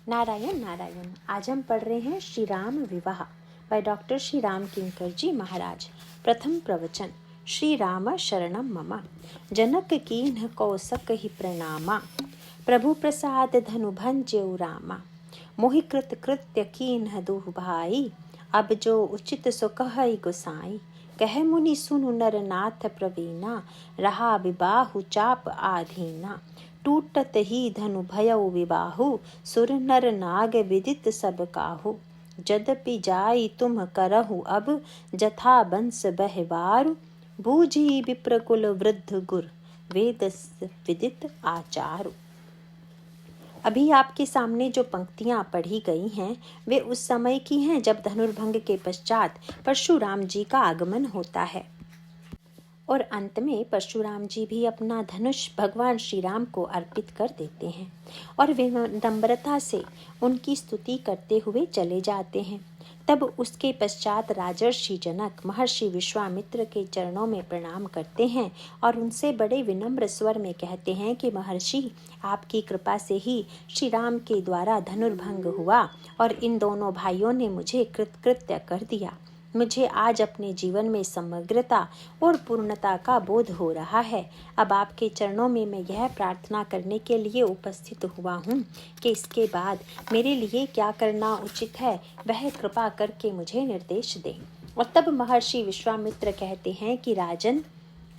नारायण नारायण। आज हम पढ़ रहे हैं श्री राम विवाह बाय डॉक्टर श्री राम किंकर जी महाराज। प्रथम प्रवचन। श्री राम शरणम मम। जनक कीन्ह कौसक ही प्रणामा। प्रभु प्रसाद धनु भंजेउ रामा। मोहि कृत कृत्य कीन्ह दुह भाई। अब जो उचित सो कहई गोसाई। कह मुनि सुनु नर नाथ प्रवीणा। रहा विबाहु चाप आधीना। टूटत ही धनु भयउ विबाहु। सुर नर नाग विदित सब काहू। जदपि जाई तुम करहु अब। जथा बंस बहवारु। बूझी विप्रकुल वृद्ध गुर। वेद विदित आचारु। अभी आपके सामने जो पंक्तियां पढ़ी गई हैं वे उस समय की हैं जब धनुर्भंग के पश्चात परशुराम जी का आगमन होता है और अंत में परशुराम जी भी अपना धनुष भगवान श्री राम को अर्पित कर देते हैं और वे नम्रता से उनकी स्तुति करते हुए चले जाते हैं। तब उसके पश्चात राजर्षि जनक महर्षि विश्वामित्र के चरणों में प्रणाम करते हैं और उनसे बड़े विनम्र स्वर में कहते हैं कि महर्षि, आपकी कृपा से ही श्री राम के द्वारा धनुर्भंग हुआ और इन दोनों भाइयों ने मुझे कृतकृत्य कर दिया। मुझे आज अपने जीवन में समग्रता और पूर्णता का बोध हो रहा है। अब आपके चरणों में मैं यह प्रार्थना करने के लिए उपस्थित हुआ हूँ कि इसके बाद मेरे लिए क्या करना उचित है वह कृपा करके मुझे निर्देश दें। और तब महर्षि विश्वामित्र कहते हैं कि राजन,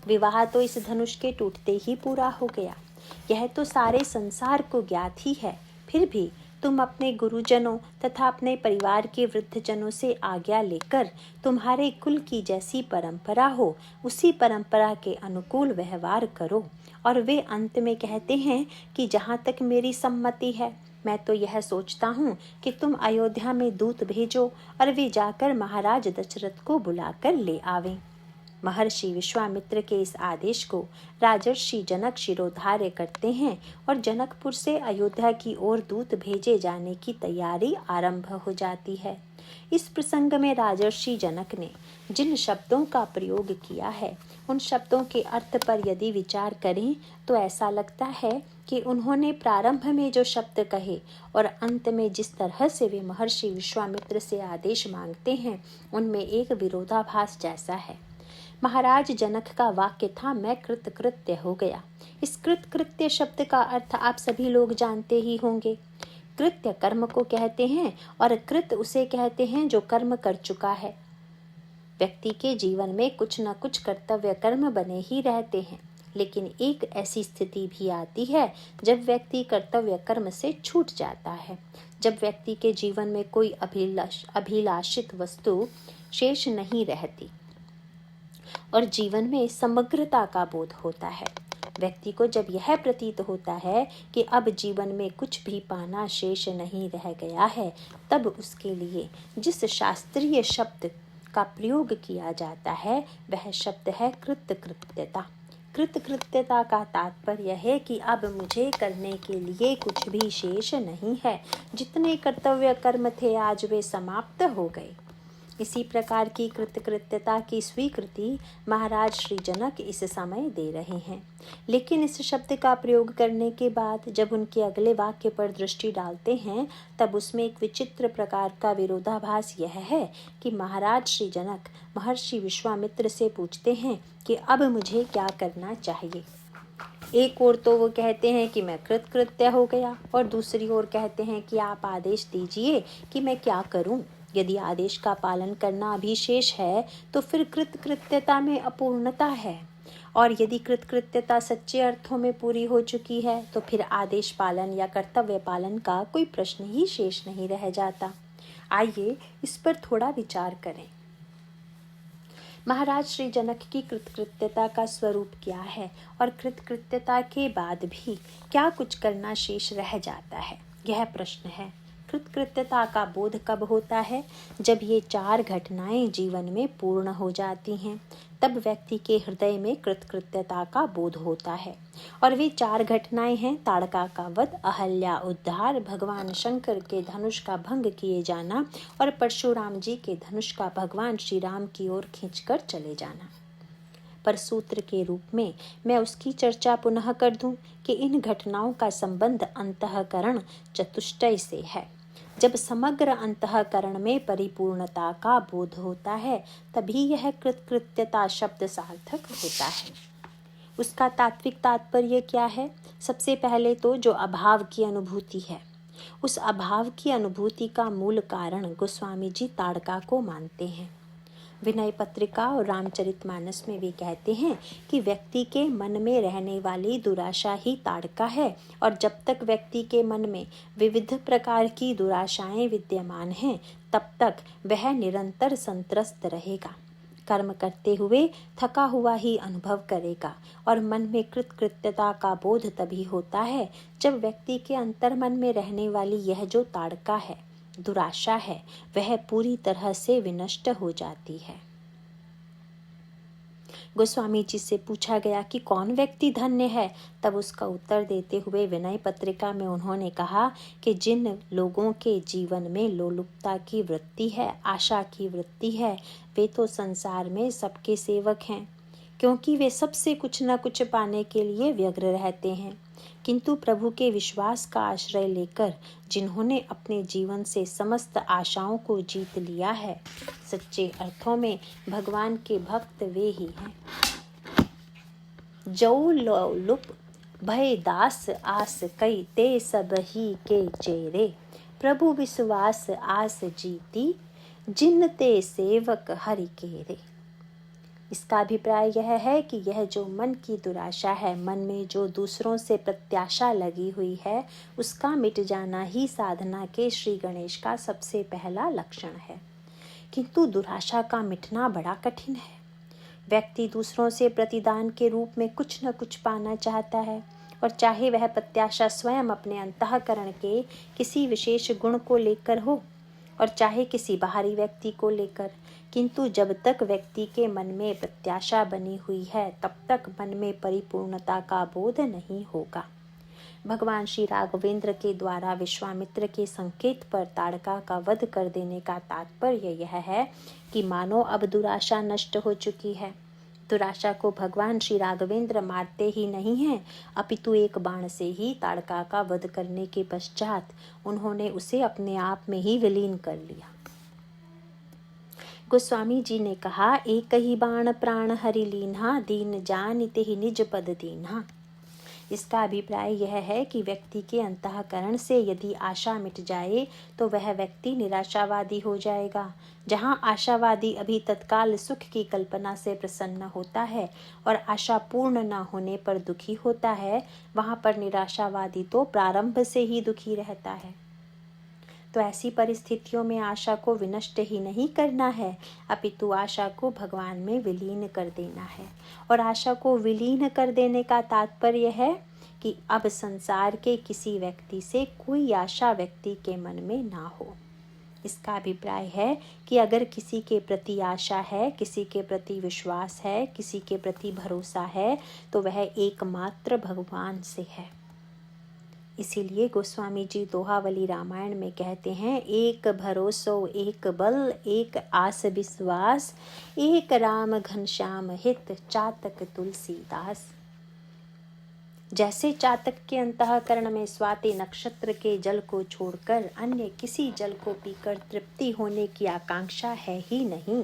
विवाह तो इस धनुष के टूटते ही पूरा हो गया। यह तो सारे संसार को ज्ञात ही है। फिर भी तुम अपने गुरुजनों तथा अपने परिवार के वृद्धजनों से आज्ञा लेकर तुम्हारे कुल की जैसी परंपरा हो उसी परंपरा के अनुकूल व्यवहार करो। और वे अंत में कहते हैं कि जहाँ तक मेरी सम्मति है मैं तो यह सोचता हूँ कि तुम अयोध्या में दूत भेजो और वे जाकर महाराज दशरथ को बुलाकर ले आवें। महर्षि विश्वामित्र के इस आदेश को राजर्षि जनक शिरोधार्य करते हैं और जनकपुर से अयोध्या की ओर दूत भेजे जाने की तैयारी आरंभ हो जाती है। इस प्रसंग में राजर्षि जनक ने जिन शब्दों का प्रयोग किया है उन शब्दों के अर्थ पर यदि विचार करें तो ऐसा लगता है कि उन्होंने प्रारंभ में जो शब्द कहे और अंत में जिस तरह से वे महर्षि विश्वामित्र से आदेश मांगते हैं उनमें एक विरोधाभास जैसा है। महाराज जनक का वाक्य था, मैं कृतकृत्य हो गया। इस कृतकृत्य शब्द का अर्थ आप सभी लोग जानते ही होंगे। कृत्य कर्म को कहते हैं और कृत उसे कहते हैं जो कर्म कर चुका है। व्यक्ति के जीवन में कुछ न कुछ कर्तव्य कर्म बने ही रहते हैं, लेकिन एक ऐसी स्थिति भी आती है जब व्यक्ति कर्तव्य कर्म से छूट जाता है, जब व्यक्ति के जीवन में कोई अभिलाषित वस्तु शेष नहीं रहती और जीवन में समग्रता का बोध होता है। व्यक्ति को जब यह प्रतीत होता है कि अब जीवन में कुछ भी पाना शेष नहीं रह गया है, तब उसके लिए जिस शास्त्रीय शब्द का प्रयोग किया जाता है वह शब्द है कृतकृत्यता। कृतकृत्यता का तात्पर्य है कि अब मुझे करने के लिए कुछ भी शेष नहीं है। जितने कर्तव्य कर्म थे आज वे समाप्त हो गए। इसी प्रकार की कृतकृत्यता की स्वीकृति महाराज श्री जनक इस समय दे रहे हैं। लेकिन इस शब्द का प्रयोग करने के बाद जब उनके अगले वाक्य पर दृष्टि डालते हैं तब उसमें एक विचित्र प्रकार का विरोधाभास यह है कि महाराज श्री जनक महर्षि विश्वामित्र से पूछते हैं कि अब मुझे क्या करना चाहिए। एक ओर तो वो कहते हैं कि मैं कृतकृत्य हो गया और दूसरी ओर कहते हैं कि आप आदेश दीजिए कि मैं क्या करूं। यदि आदेश का पालन करना अभी शेष है तो फिर कृतकृत्यता में अपूर्णता है, और यदि कृतकृत्यता सच्चे अर्थों में पूरी हो चुकी है तो फिर आदेश पालन या कर्तव्य पालन का कोई प्रश्न ही शेष नहीं रह जाता। आइए इस पर थोड़ा विचार करें। महाराज श्री जनक की कृतकृत्यता का स्वरूप क्या है और कृतकृत्यता के बाद भी क्या कुछ करना शेष रह जाता है, यह प्रश्न है। कृतकृत्यता का बोध कब होता है? जब ये चार घटनाएं जीवन में पूर्ण हो जाती हैं, तब व्यक्ति के हृदय में कृतकृत्यता का बोध होता है। और वे चार घटनाएं हैं ताड़का का वध, अहल्या उद्धार, भगवान शंकर के धनुष का भंग किए जाना और परशुराम जी के धनुष का भगवान श्री राम की ओर खींचकर चले जाना। पर सूत्र के रूप में मैं उसकी चर्चा पुनः कर दूं कि इन घटनाओं का संबंध अंतःकरण चतुष्टय से है। जब समग्र अंतःकरण में परिपूर्णता का बोध होता है तभी यह कृतकृत्यता शब्द सार्थक होता है। उसका तात्विक तात्पर्य क्या है? सबसे पहले तो जो अभाव की अनुभूति है, उस अभाव की अनुभूति का मूल कारण गोस्वामी जी ताड़का को मानते हैं। विनय पत्रिका और रामचरितमानस में वे कहते हैं कि व्यक्ति के मन में रहने वाली दुराशा ही ताड़का है, और जब तक व्यक्ति के मन में विविध प्रकार की दुराशाएं विद्यमान हैं तब तक वह निरंतर संत्रस्त रहेगा, कर्म करते हुए थका हुआ ही अनुभव करेगा। और मन में कृतकृत्यता का बोध तभी होता है जब व्यक्ति के अंतर्मन में रहने वाली यह जो ताड़का है, दुराशा है, वह पूरी तरह से विनष्ट हो जाती है। गोस्वामी जी से पूछा गया कि कौन व्यक्ति धन्य है, तब उसका उत्तर देते हुए विनय पत्रिका में उन्होंने कहा कि जिन लोगों के जीवन में लोलुपता की वृत्ति है, आशा की वृत्ति है, वे तो संसार में सबके सेवक हैं, क्योंकि वे सबसे कुछ न कुछ पाने के लिए व्यग्र रहते हैं। किंतु प्रभु के विश्वास का आश्रय लेकर जिन्होंने अपने जीवन से समस्त आशाओं को जीत लिया है, सच्चे अर्थों में भगवान के भक्त वे ही हैं। जो लोलुप भय दास आस कई ते सब ही के चेरे, प्रभु विश्वास आस जीती जिन ते सेवक हरि केरे। इसका अभिप्राय यह है कि यह जो मन की दुराशा है, मन में जो दूसरों से प्रत्याशा लगी हुई है, उसका मिट जाना ही साधना के श्री गणेश का सबसे पहला लक्षण है। किंतु दुराशा का मिटना बड़ा कठिन है। व्यक्ति दूसरों से प्रतिदान के रूप में कुछ न कुछ पाना चाहता है, और चाहे वह प्रत्याशा स्वयं अपने अंतःकरण के किसी विशेष गुण को लेकर हो और चाहे किसी बाहरी व्यक्ति को लेकर, किंतु जब तक व्यक्ति के मन में प्रत्याशा बनी हुई है तब तक मन में परिपूर्णता का बोध नहीं होगा। भगवान श्री राघवेंद्र के द्वारा विश्वामित्र के संकेत पर ताड़का का वध कर देने का तात्पर्य यह है कि मानो अब दुराशा नष्ट हो चुकी है। दुराशा को भगवान श्री राघवेंद्र मारते ही नहीं हैं, अपितु एक बाण से ही ताड़का का वध करने के पश्चात उन्होंने उसे अपने आप में ही विलीन कर लिया। गोस्वामी जी ने कहा, एक ही बाण प्राण हरि लीन्हा, दीन जानिते ही निज पद दीन्हा। इसका अभिप्राय यह है कि व्यक्ति के अंतःकरण से यदि आशा मिट जाए तो वह व्यक्ति निराशावादी हो जाएगा। जहाँ आशावादी अभी तत्काल सुख की कल्पना से प्रसन्न होता है और आशा पूर्ण न होने पर दुखी होता है, वहाँ पर निराशावादी तो प्रारंभ से ही दुखी रहता है। तो ऐसी परिस्थितियों में आशा को विनष्ट ही नहीं करना है, अपितु आशा को भगवान में विलीन कर देना है। और आशा को विलीन कर देने का तात्पर्य है कि अब संसार के किसी व्यक्ति से कोई आशा व्यक्ति के मन में ना हो। इसका अभिप्राय है कि अगर किसी के प्रति आशा है, किसी के प्रति विश्वास है, किसी के प्रति भरोसा है, तो वह एकमात्र भगवान से है। इसीलिए गोस्वामी जी दोहावली रामायण में कहते हैं, एक भरोसो एक बल, एक आस विश्वास, एक राम घनश्याम हित, चातक तुलसीदास। जैसे चातक के अंतःकरण में स्वाति नक्षत्र के जल को छोड़कर अन्य किसी जल को पीकर तृप्ति होने की आकांक्षा है ही नहीं,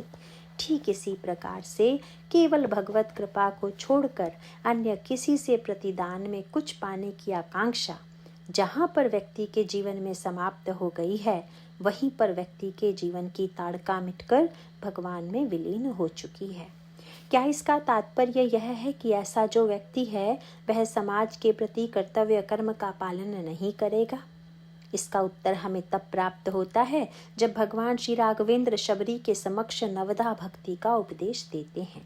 ठीक इसी प्रकार से केवल भगवत कृपा को छोड़कर अन्य किसी से प्रतिदान में कुछ पाने की आकांक्षा जहाँ पर व्यक्ति के जीवन में समाप्त हो गई है, वहीं पर व्यक्ति के जीवन की ताड़का मिटकर भगवान में विलीन हो चुकी है। क्या इसका तात्पर्य यह है कि ऐसा जो व्यक्ति है वह समाज के प्रति कर्तव्य कर्म का पालन नहीं करेगा? इसका उत्तर हमें तब प्राप्त होता है जब भगवान श्री राघवेंद्र शबरी के समक्ष नवधा भक्ति का उपदेश देते हैं।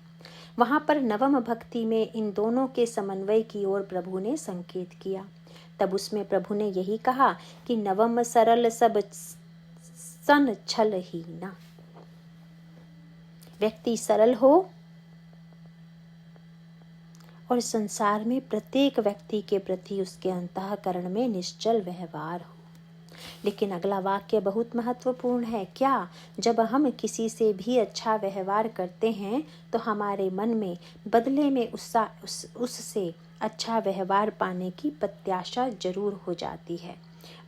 वहाँ पर नवम भक्ति में इन दोनों के समन्वय की ओर प्रभु ने संकेत किया। तब उसमें प्रभु ने यही कहा कि नवम सरल सब सन छल ही ना। व्यक्ति सरल हो और संसार में प्रत्येक व्यक्ति के प्रति उसके अंतःकरण में निश्चल व्यवहार हो। लेकिन अगला वाक्य बहुत महत्वपूर्ण है। क्या? जब हम किसी से भी अच्छा व्यवहार करते हैं तो हमारे मन में बदले में उससे अच्छा व्यवहार पाने की प्रत्याशा जरूर हो जाती है।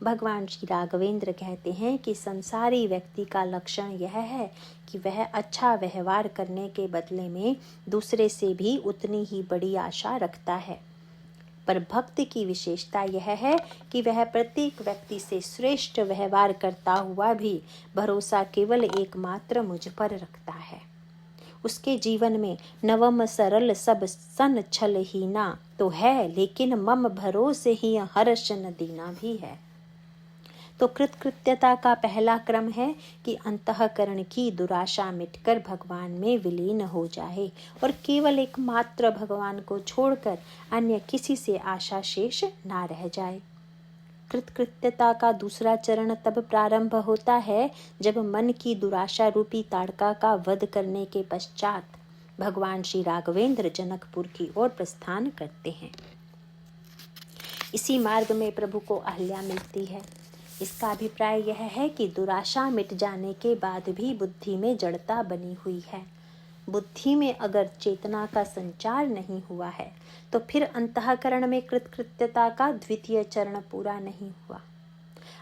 भगवान श्री राघवेंद्र कहते हैं कि संसारी व्यक्ति का लक्षण यह है कि वह अच्छा व्यवहार करने के बदले में दूसरे से भी उतनी ही बड़ी आशा रखता है, पर भक्त की विशेषता यह है कि वह प्रत्येक व्यक्ति से श्रेष्ठ व्यवहार करता हुआ भी भरोसा केवल एकमात्र मुझ पर रखता है। उसके जीवन में नवम सरल सब सन छल हीना तो है, लेकिन मम भरोसे ही हर्ष न दीना भी है। तो कृतकृत्यता का पहला क्रम है कि अंतःकरण की दुराशा मिटकर भगवान में विलीन हो जाए और केवल एकमात्र भगवान को छोड़कर अन्य किसी से आशा शेष ना रह जाए। कृतकृत्यता का दूसरा चरण तब प्रारंभ होता है जब मन की दुराशा रूपी ताड़का का वध करने के पश्चात भगवान श्री राघवेंद्र जनकपुर की ओर प्रस्थान करते हैं। इसी मार्ग में प्रभु को अहल्या मिलती है। इसका अभिप्राय यह है कि दुराशा मिट जाने के बाद भी बुद्धि में जड़ता बनी हुई है। बुद्धि में अगर चेतना का संचार नहीं हुआ है तो फिर अंतःकरण में कृतकृत्यता का द्वितीय चरण पूरा नहीं हुआ।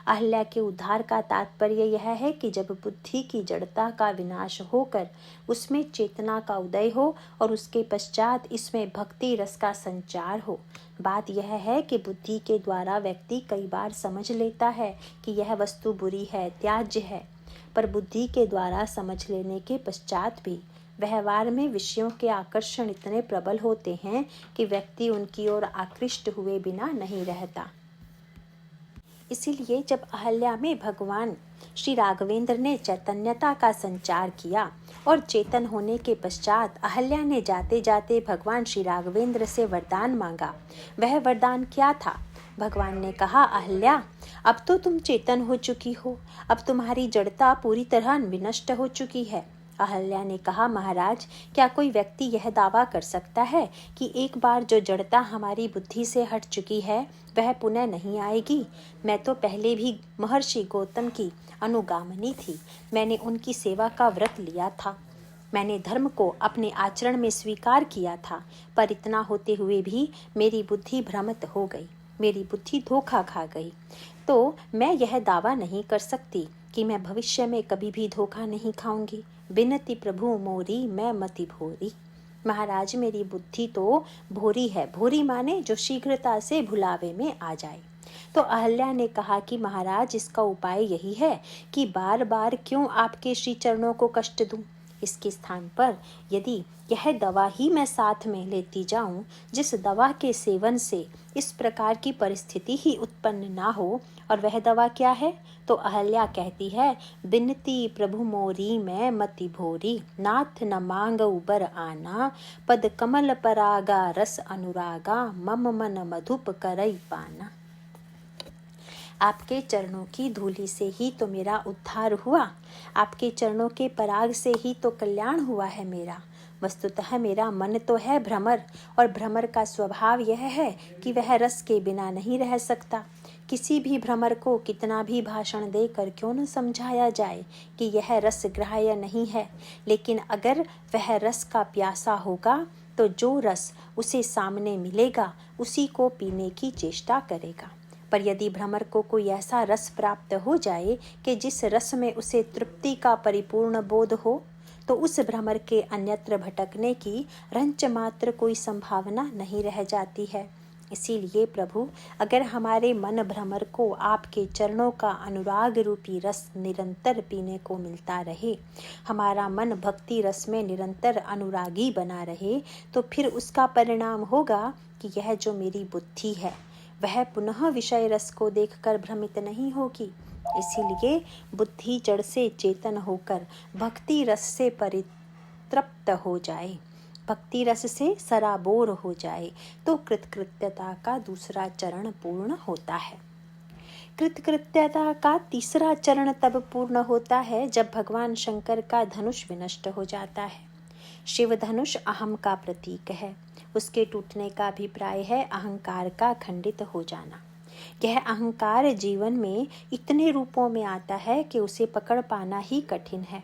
अहल्या के उद्धार का तात्पर्य यह है कि जब बुद्धि की जड़ता का विनाश होकर उसमें चेतना का उदय हो और उसके पश्चात इसमें भक्ति रस का संचार हो। बात यह है कि बुद्धि के द्वारा व्यक्ति कई बार समझ लेता है कि यह वस्तु बुरी है, त्याज्य है, पर बुद्धि के द्वारा समझ लेने के पश्चात भी व्यवहार में विषयों के आकर्षण इतने प्रबल होते हैं कि व्यक्ति उनकी ओर आकृष्ट हुए बिना नहीं रहता। इसीलिए जब अहल्या में भगवान श्री राघवेंद्र ने चैतन्यता का संचार किया और चेतन होने के पश्चात अहल्या ने जाते जाते भगवान श्री राघवेंद्र से वरदान मांगा। वह वरदान क्या था? भगवान ने कहा, अहल्या, अब तो तुम चेतन हो चुकी हो, अब तुम्हारी जड़ता पूरी तरह विनष्ट हो चुकी है। अहल्या ने कहा, महाराज, क्या कोई व्यक्ति यह दावा कर सकता है कि एक बार जो जड़ता हमारी बुद्धि से हट चुकी है वह पुनः नहीं आएगी? मैं तो पहले भी महर्षि गौतम की अनुगामिनी थी। मैंने उनकी सेवा का व्रत लिया था। मैंने धर्म को अपने आचरण में स्वीकार किया था, पर इतना होते हुए भी मेरी बुद्धि भ्रमित हो गई, मेरी बुद्धि धोखा खा गई। तो मैं यह दावा नहीं कर सकती कि मैं भविष्य में कभी भी धोखा नहीं खाऊंगी। बिनती प्रभु मोरी मैं मति भोरी। महाराज, मेरी बुद्धि तो भोरी है। भोरी माने जो शीघ्रता से भुलावे में आ जाए। तो अहल्या ने कहा कि महाराज, इसका उपाय यही है कि बार बार क्यों आपके श्री चरणों को कष्ट दूं। इसके स्थान पर यदि यह दवा ही मैं साथ में लेती जाऊं, जिस दवा के सेवन से इस प्रकार की परिस्थिति ही उत्पन्न ना हो, और वह दवा क्या है? तो अहल्या कहती है, बिनती प्रभु मोरी मैं मति भोरी, नाथ न मांग उबर आना, पद कमल परागा रस अनुरागा, मम मन मधुप करई पाना। आपके चरणों की धूलि से ही तो मेरा उद्धार हुआ, आपके चरणों के पराग से ही तो कल्याण हुआ है मेरा। वस्तुतः मेरा मन तो है भ्रमर, और भ्रमर का स्वभाव यह है कि वह रस के बिना नहीं रह सकता। किसी भी भ्रमर को कितना भी भाषण देकर क्यों न समझाया जाए कि यह रस ग्राह्य नहीं है, लेकिन अगर वह रस का प्यासा होगा तो जो रस उसे सामने मिलेगा उसी को पीने की चेष्टा करेगा। पर यदि भ्रमर को कोई ऐसा रस प्राप्त हो जाए कि जिस रस में उसे तृप्ति का परिपूर्ण बोध हो, तो उस भ्रमर के अन्यत्र भटकने की रंच मात्र कोई संभावना नहीं रह जाती है। इसीलिए प्रभु, अगर हमारे मन भ्रमर को आपके चरणों का अनुराग रूपी रस निरंतर पीने को मिलता रहे, हमारा मन भक्ति रस में निरंतर अनुरागी बना रहे, तो फिर उसका परिणाम होगा कि यह जो मेरी बुद्धि है वह पुनः विषय रस को देखकर भ्रमित नहीं होगी। इसीलिए बुद्धि जड़ से चेतन होकर भक्ति रस से परितृप्त हो जाए, भक्ति रस से सराबोर हो जाए, तो कृतकृत्यता का दूसरा चरण पूर्ण होता है। कृतकृत्यता का तीसरा चरण तब पूर्ण होता है जब भगवान शंकर का धनुष विनष्ट हो जाता है। शिव धनुष अहम का प्रतीक है। उसके टूटने का अभिप्राय है अहंकार का खंडित हो जाना। यह अहंकार जीवन में इतने रूपों में आता है कि उसे पकड़ पाना ही कठिन है।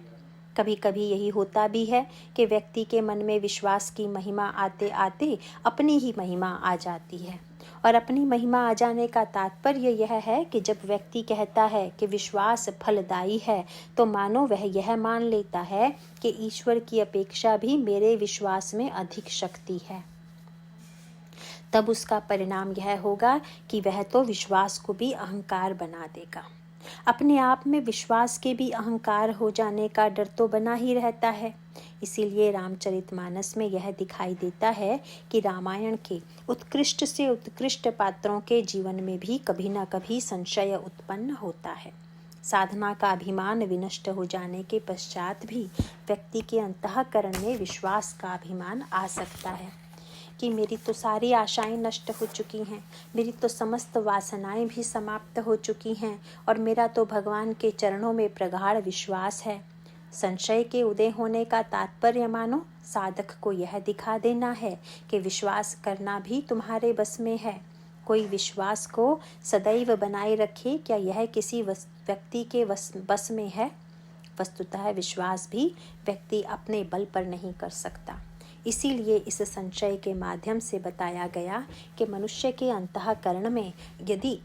कभी कभी यही होता भी है कि व्यक्ति के मन में विश्वास की महिमा आते आते अपनी ही महिमा आ जाती है। और अपनी महिमा आ जाने का तात्पर्य यह है कि जब व्यक्ति कहता है कि विश्वास फलदायी है, तो मानो वह यह मान लेता है कि ईश्वर की अपेक्षा भी मेरे विश्वास में अधिक शक्ति है। तब उसका परिणाम यह होगा कि वह तो विश्वास को भी अहंकार बना देगा। अपने आप में विश्वास के भी अहंकार हो जाने का डर तो बना ही रहता है। इसीलिए रामचरितमानस में यह दिखाई देता है कि रामायण के उत्कृष्ट से उत्कृष्ट पात्रों के जीवन में भी कभी न कभी संशय उत्पन्न होता है। साधना का अभिमान विनष्ट हो जाने के पश्चात भी व्यक्ति के अंतःकरण में विश्वास का अभिमान आ सकता है कि मेरी तो सारी आशाएं नष्ट हो चुकी हैं, मेरी तो समस्त वासनाएं भी समाप्त हो चुकी हैं और मेरा तो भगवान के चरणों में प्रगाढ़ विश्वास है। संशय के उदय होने का तात्पर्य मानो साधक को यह दिखा देना है कि विश्वास करना भी तुम्हारे बस में है। कोई विश्वास को सदैव बनाए रखे, क्या यह किसी व्यक्ति के बस में है? वस्तुतः विश्वास भी व्यक्ति अपने बल पर नहीं कर सकता। इसीलिए इस संशय के माध्यम से बताया गया कि मनुष्य के अंतःकरण में यदि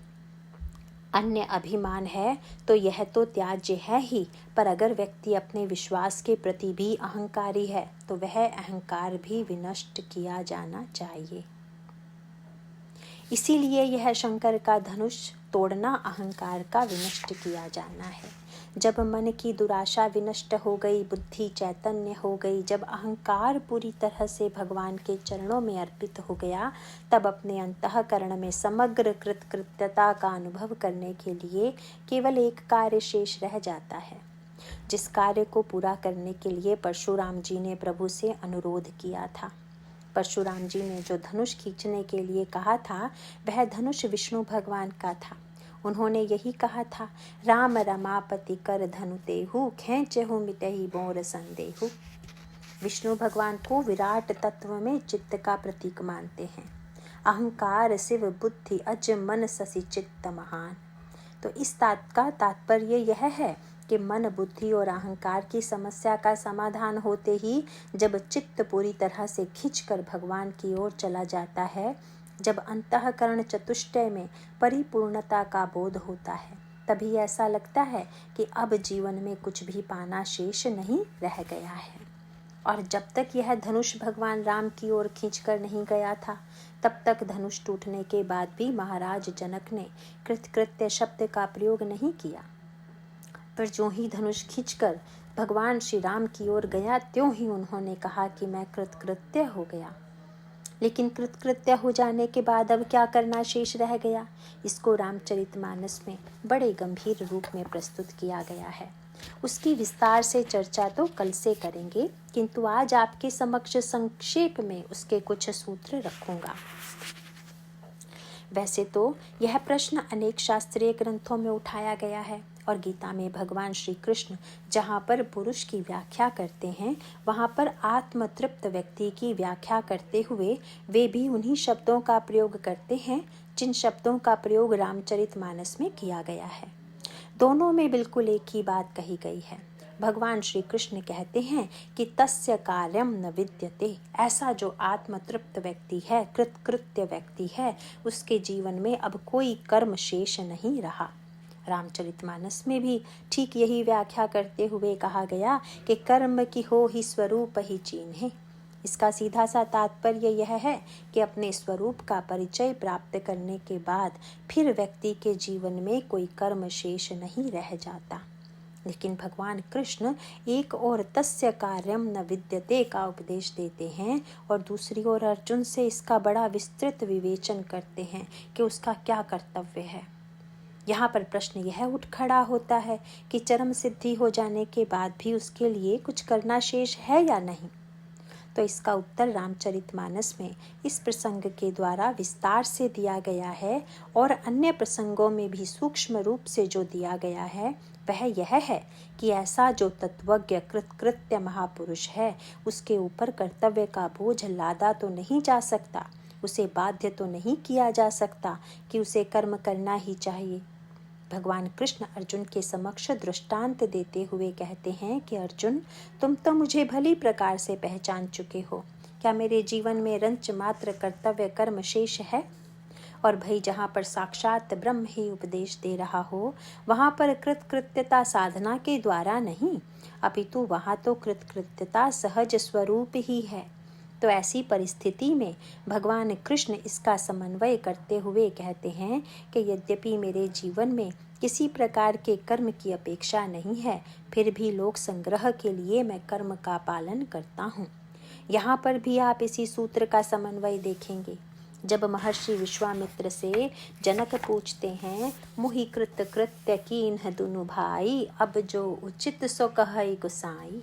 अन्य अभिमान है तो यह तो त्याज्य है ही, पर अगर व्यक्ति अपने विश्वास के प्रति भी अहंकारी है तो वह अहंकार भी विनष्ट किया जाना चाहिए। इसीलिए यह शंकर का धनुष तोड़ना अहंकार का विनष्ट किया जाना है। जब मन की दुराशा विनष्ट हो गई, बुद्धि चैतन्य हो गई, जब अहंकार पूरी तरह से भगवान के चरणों में अर्पित हो गया, तब अपने अंतःकरण में समग्र कृतकृत्यता का अनुभव करने के लिए केवल एक कार्य शेष रह जाता है, जिस कार्य को पूरा करने के लिए परशुराम जी ने प्रभु से अनुरोध किया था। परशुराम जी ने जो धनुष खींचने के लिए कहा था, वह धनुष विष्णु भगवान का था। उन्होंने यही कहा था, राम रमापति कर धनु तेहु, खेचहु मिटहि मोर संदेहु। विष्णु भगवान को विराट तत्व में चित्त का प्रतीक मानते हैं। अहंकार शिव बुद्धि अज मन ससि चित्त महान। तो इस तात्पर्य यह है कि मन बुद्धि और अहंकार की समस्या का समाधान होते ही जब चित्त पूरी तरह से खिंचकर भगवान की ओर चला जाता है, जब अंतःकरण चतुष्टय में परिपूर्णता का बोध होता है, तभी ऐसा लगता है कि अब जीवन में कुछ भी पाना शेष नहीं रह गया है। और जब तक यह धनुष भगवान राम की ओर खींचकर नहीं गया था, तब तक धनुष टूटने के बाद भी महाराज जनक ने कृतकृत्य शब्द का प्रयोग नहीं किया। पर जो ही धनुष खींचकर भगवान श्री राम की ओर गया, त्यों ही उन्होंने कहा कि मैं कृतकृत्य हो गया। लेकिन कृतकृत्य हो जाने के बाद अब क्या करना शेष रह गया, इसको रामचरितमानस में बड़े गंभीर रूप में प्रस्तुत किया गया है। उसकी विस्तार से चर्चा तो कल से करेंगे, किंतु आज आपके समक्ष संक्षेप में उसके कुछ सूत्र रखूंगा। वैसे तो यह प्रश्न अनेक शास्त्रीय ग्रंथों में उठाया गया है और गीता में भगवान श्री कृष्ण जहाँ पर पुरुष की व्याख्या करते हैं, वहाँ पर आत्मतृप्त व्यक्ति की व्याख्या करते हुए वे भी उन्हीं शब्दों का प्रयोग करते हैं जिन शब्दों का प्रयोग रामचरितमानस में किया गया है। दोनों में बिल्कुल एक ही बात कही गई है। भगवान श्री कृष्ण कहते हैं कि तस्य कार्यम न विद्यते, ऐसा जो आत्मतृप्त व्यक्ति है, कृतकृत्य व्यक्ति है, उसके जीवन में अब कोई कर्म शेष नहीं रहा। रामचरितमानस में भी ठीक यही व्याख्या करते हुए कहा गया कि कर्म की हो ही स्वरूप ही चिन्ह। इसका सीधा सा तात्पर्य यह है कि अपने स्वरूप का परिचय प्राप्त करने के बाद फिर व्यक्ति के जीवन में कोई कर्म शेष नहीं रह जाता। लेकिन भगवान कृष्ण एक और तस्य कार्यम न विद्यते का उपदेश देते हैं और दूसरी ओर अर्जुन से इसका बड़ा विस्तृत विवेचन करते हैं कि उसका क्या कर्तव्य है। यहाँ पर प्रश्न यह उठ खड़ा होता है कि चरम सिद्धि हो जाने के बाद भी उसके लिए कुछ करना शेष है या नहीं। तो इसका उत्तर रामचरितमानस में इस प्रसंग के द्वारा विस्तार से दिया गया है और अन्य प्रसंगों में भी सूक्ष्म रूप से जो दिया गया है वह यह है कि ऐसा जो तत्वज्ञ कृतकृत्य महापुरुष है, उसके ऊपर कर्तव्य का बोझ लादा तो नहीं जा सकता, उसे बाध्य तो नहीं किया जा सकता कि उसे कर्म करना ही चाहिए। भगवान कृष्ण अर्जुन के समक्ष दृष्टांत देते हुए कहते हैं कि अर्जुन, तुम तो मुझे भली प्रकार से पहचान चुके हो। क्या मेरे जीवन में रंच मात्र कर्तव्य कर्म शेष है? और भाई, जहाँ पर साक्षात ब्रह्म ही उपदेश दे रहा हो, वहाँ पर कृतकृत्यता साधना के द्वारा नहीं, अपितु वहाँ तो कृतकृत्यता सहज स्वरूप ही है। तो ऐसी परिस्थिति में भगवान कृष्ण इसका समन्वय करते हुए कहते हैं कि यद्यपि मेरे जीवन में किसी प्रकार के कर्म की अपेक्षा नहीं है, फिर भी लोक संग्रह के लिए मैं कर्म का पालन करता हूँ। यहाँ पर भी आप इसी सूत्र का समन्वय देखेंगे। जब महर्षि विश्वामित्र से जनक पूछते हैं, मुहि कृत कृत्य कीन्ह दुनु भाई, अब जो उचित सो कहई गुसाई।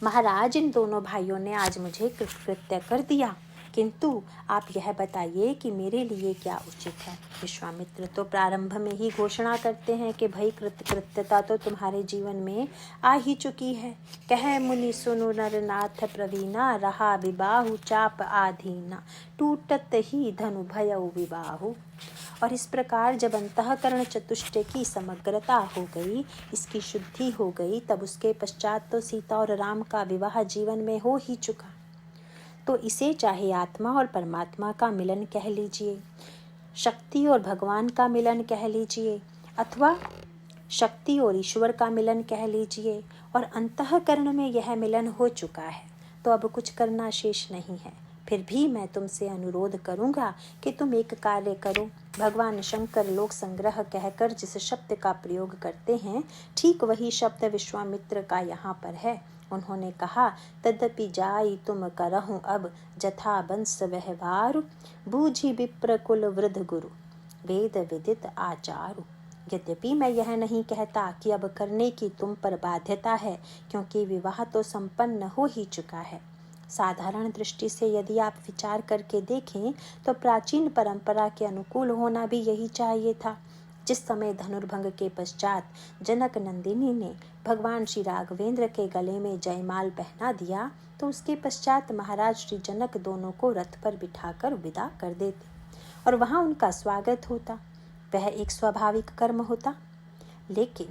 महाराज, इन दोनों भाइयों ने आज मुझे कृत्य कर दिया, किंतु आप यह बताइए कि मेरे लिए क्या उचित है। विश्वामित्र तो प्रारंभ में ही घोषणा करते हैं कि भाई, कृत्यता तो तुम्हारे जीवन में आ ही चुकी है। कह मुनि सुनु नरनाथ प्रवीणा, रहा विबाहु चाप आधीना, टूटत ही धनु भयउ विबाहु। और इस प्रकार जब अंतःकरण चतुष्टय की समग्रता हो गई, इसकी शुद्धि हो गई, तब उसके पश्चात तो सीता और राम का विवाह जीवन में हो ही चुका। तो इसे चाहे आत्मा और परमात्मा का मिलन कह लीजिए, शक्ति और भगवान का मिलन कह लीजिए, अथवा शक्ति और ईश्वर का मिलन कह लीजिए, और अंतःकरण में यह मिलन हो चुका है, तो अब कुछ करना शेष नहीं है। फिर भी मैं तुमसे अनुरोध करूंगा कि तुम एक कार्य करो। भगवान शंकर लोक संग्रह कहकर जिस शब्द का प्रयोग करते हैं, ठीक वही शब्द विश्वामित्र का यहाँ पर है। उन्होंने कहा, तदपि जाई तुम करहूं अब, जथा बंस व्यवहार, बूझी विप्र कुल वृद्ध गुरु, वेद विदित आचारु। यद्यपि मैं यह नहीं कहता कि अब करने की तुम पर बाध्यता है, क्योंकि विवाह तो संपन्न हो ही चुका है। साधारण दृष्टि से यदि आप विचार करके देखें, तो प्राचीन परंपरा के अनुकूल होना भी यही चाहिए था। जिस समय धनुर्भंग के पश्चात जनक नंदिनी ने भगवान श्री राघवेंद्र के गले में जयमाल पहना दिया, तो उसके पश्चात महाराज श्री जनक दोनों को रथ पर बिठाकर विदा कर देते और वहां उनका स्वागत होता। वह एक स्वाभाविक कर्म होता। लेकिन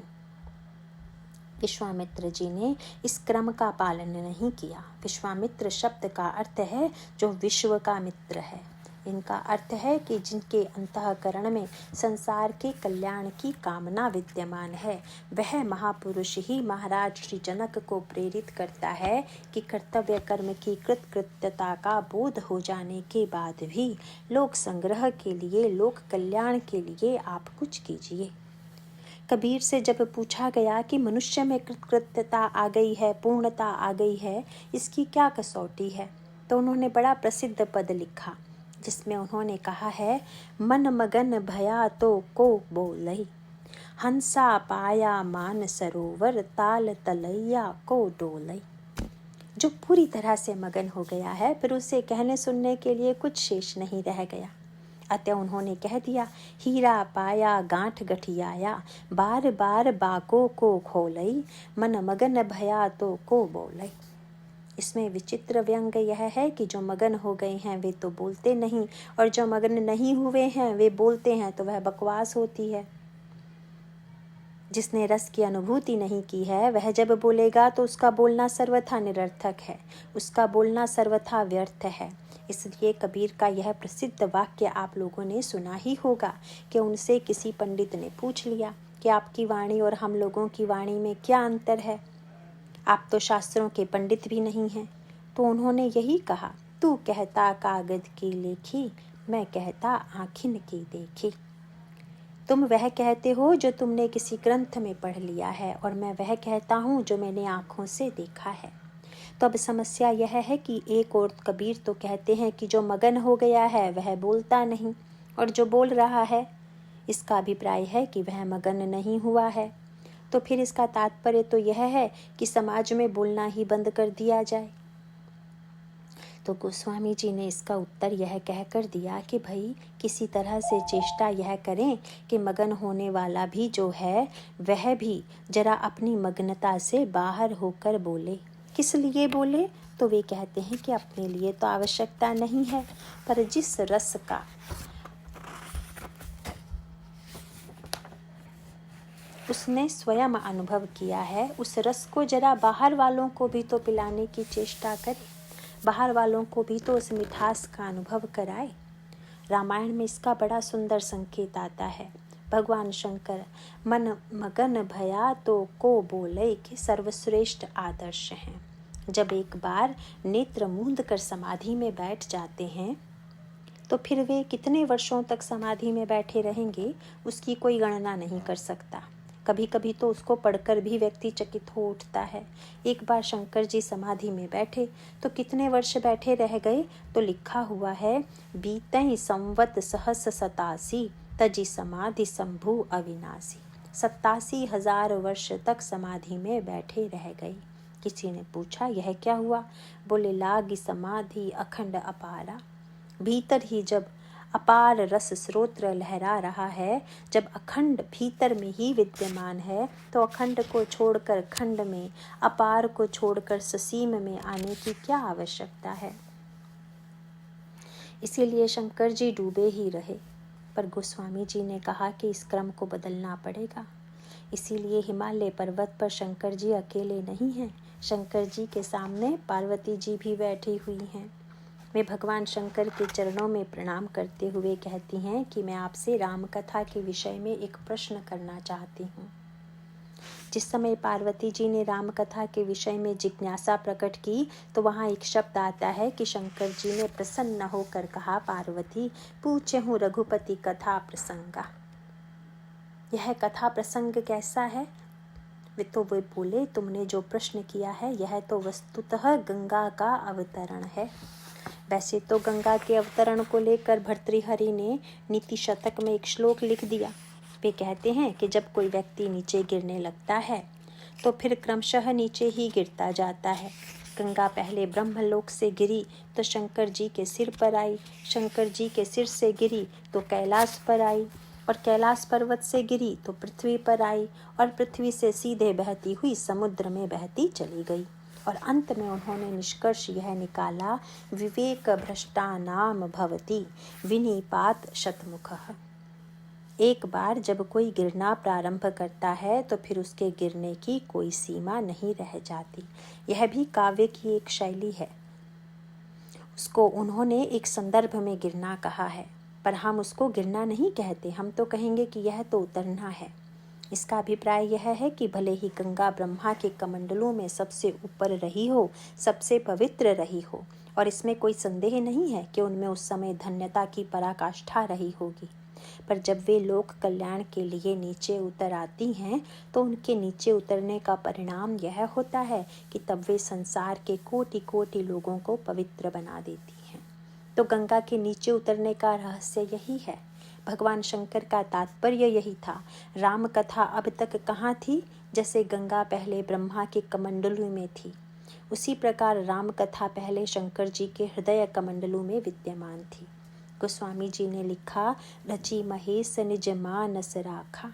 विश्वामित्र जी ने इस क्रम का पालन नहीं किया। विश्वामित्र शब्द का अर्थ है जो विश्व का मित्र है। इनका अर्थ है कि जिनके अंतःकरण में संसार के कल्याण की कामना विद्यमान है, वह महापुरुष ही महाराज श्री जनक को प्रेरित करता है कि कर्तव्य कर्म की कृतकृत्यता का बोध हो जाने के बाद भी लोक संग्रह के लिए, लोक कल्याण के लिए आप कुछ कीजिए। कबीर से जब पूछा गया कि मनुष्य में कृतकृत्यता आ गई है, पूर्णता आ गई है, इसकी क्या कसौटी है, तो उन्होंने बड़ा प्रसिद्ध पद लिखा, जिसमें उन्होंने कहा है, मन मगन भया तो को बोलई, हंसा पाया मान सरोवर, ताल तलैया को डोलई। जो पूरी तरह से मगन हो गया है, फिर उसे कहने सुनने के लिए कुछ शेष नहीं रह गया। अतः उन्होंने कह दिया, हीरा पाया गांठ गठियाया, बार बार बाको को खोलई, मन मगन भया तो को बोलई। इसमें विचित्र व्यंग यह है कि जो मगन हो गए हैं वे तो बोलते नहीं, और जो मगन नहीं हुए हैं वे बोलते हैं, तो वह बकवास होती है। जिसने रस की अनुभूति नहीं की है, वह जब बोलेगा तो उसका बोलना सर्वथा निरर्थक है, उसका बोलना सर्वथा व्यर्थ है। इसलिए कबीर का यह प्रसिद्ध वाक्य आप लोगों ने सुना ही होगा कि उनसे किसी पंडित ने पूछ लिया कि आपकी वाणी और हम लोगों की वाणी में क्या अंतर है, आप तो शास्त्रों के पंडित भी नहीं हैं। तो उन्होंने यही कहा, तू कहता कागज की लेखी, मैं कहता आँखिन की देखी। तुम वह कहते हो जो तुमने किसी ग्रंथ में पढ़ लिया है, और मैं वह कहता हूँ जो मैंने आँखों से देखा है। तो अब समस्या यह है कि एक और कबीर तो कहते हैं कि जो मगन हो गया है वह बोलता नहीं, और जो बोल रहा है इसका अभिप्राय है कि वह मगन नहीं हुआ है। तो फिर इसका तात्पर्य तो यह है कि समाज में बोलना ही बंद कर दिया जाए। तो गोस्वामी जी ने इसका उत्तर यह कहकर दिया कि भाई, किसी तरह से चेष्टा यह करें कि मगन होने वाला भी जो है वह भी जरा अपनी मग्नता से बाहर होकर बोले। किस लिए बोले? तो वे कहते हैं कि अपने लिए तो आवश्यकता नहीं है, पर जिस रस का उसने स्वयं अनुभव किया है, उस रस को जरा बाहर वालों को भी तो पिलाने की चेष्टा करे, बाहर वालों को भी तो उस मिठास का अनुभव कराए। रामायण में इसका बड़ा सुंदर संकेत आता है। भगवान शंकर मन मगन भया तो को बोले कि सर्वश्रेष्ठ आदर्श हैं। जब एक बार नेत्र मूंद कर समाधि में बैठ जाते हैं तो फिर वे कितने वर्षों तक समाधि में बैठे रहेंगे, उसकी कोई गणना नहीं कर सकता। कभी कभी तो उसको पढ़कर भी व्यक्ति चकित हो उठता है। एक बार शंकर जी समाधि में बैठे तो कितने वर्ष बैठे रह गए? तो लिखा हुआ है, बीतई संवत सहस 87 तजी समाधि शंभु अविनाशी। 87,000 वर्ष तक समाधि में बैठे रह गए। किसी ने पूछा, यह क्या हुआ? बोले, लागी समाधि अखंड अपारा। भीतर ही जब अपार रस स्रोत्र लहरा रहा है, जब अखंड भीतर में ही विद्यमान है, तो अखंड को छोड़कर खंड में, अपार को छोड़कर ससीम में आने की क्या आवश्यकता है? इसीलिए शंकर जी डूबे ही रहे। पर गोस्वामी जी ने कहा कि इस क्रम को बदलना पड़ेगा। इसीलिए हिमालय पर्वत पर शंकर जी अकेले नहीं हैं। शंकर जी के सामने पार्वती जी भी बैठी हुई हैं। वे भगवान शंकर के चरणों में प्रणाम करते हुए कहती हैं कि मैं आपसे राम कथा के विषय में एक प्रश्न करना चाहती हूँ। जिस समय पार्वती जी ने राम कथा के विषय में जिज्ञासा प्रकट की तो वहाँ एक शब्द आता है कि शंकर जी ने प्रसन्न होकर कहा, पार्वती पूछे हूँ रघुपति कथा प्रसंगा। यह कथा प्रसंग कैसा है? तो वे बोले, तुमने जो प्रश्न किया है यह तो वस्तुतः गंगा का अवतरण है। वैसे तो गंगा के अवतरण को लेकर भर्तृहरि ने नीति शतक में एक श्लोक लिख दिया। वे कहते हैं कि जब कोई व्यक्ति नीचे गिरने लगता है तो फिर क्रमशः नीचे ही गिरता जाता है। गंगा पहले ब्रह्मलोक से गिरी तो शंकर जी के सिर पर आई, शंकर जी के सिर से गिरी तो कैलाश पर आई, और कैलाश पर्वत से गिरी तो पृथ्वी पर आई, और पृथ्वी से सीधे बहती हुई समुद्र में बहती चली गई। और अंत में उन्होंने निष्कर्ष यह निकाला, विवेक भ्रष्टानाम भवति विनिपात शतमुखः। एक बार जब कोई गिरना प्रारंभ करता है तो फिर उसके गिरने की कोई सीमा नहीं रह जाती। यह भी काव्य की एक शैली है। उसको उन्होंने एक संदर्भ में गिरना कहा है, पर हम उसको गिरना नहीं कहते, हम तो कहेंगे कि यह तो उतरना है। इसका अभिप्राय यह है कि भले ही गंगा ब्रह्मा के कमंडलों में सबसे ऊपर रही हो, सबसे पवित्र रही हो, और इसमें कोई संदेह नहीं है कि उनमें उस समय धन्यता की पराकाष्ठा रही होगी, पर जब वे लोक कल्याण के लिए नीचे उतर आती हैं तो उनके नीचे उतरने का परिणाम यह होता है कि तब वे संसार के कोटि कोटि लोगों को पवित्र बना देती हैं। तो गंगा के नीचे उतरने का रहस्य यही है। भगवान शंकर का तात्पर्य यही था। राम कथा अब तक कहाँ थी? जैसे गंगा पहले ब्रह्मा के कमंडलू में थी, उसी प्रकार राम कथा पहले शंकर जी के हृदय कमंडलू में विद्यमान थी। गोस्वामी जी ने लिखा, रची महेश निज मानस राखा।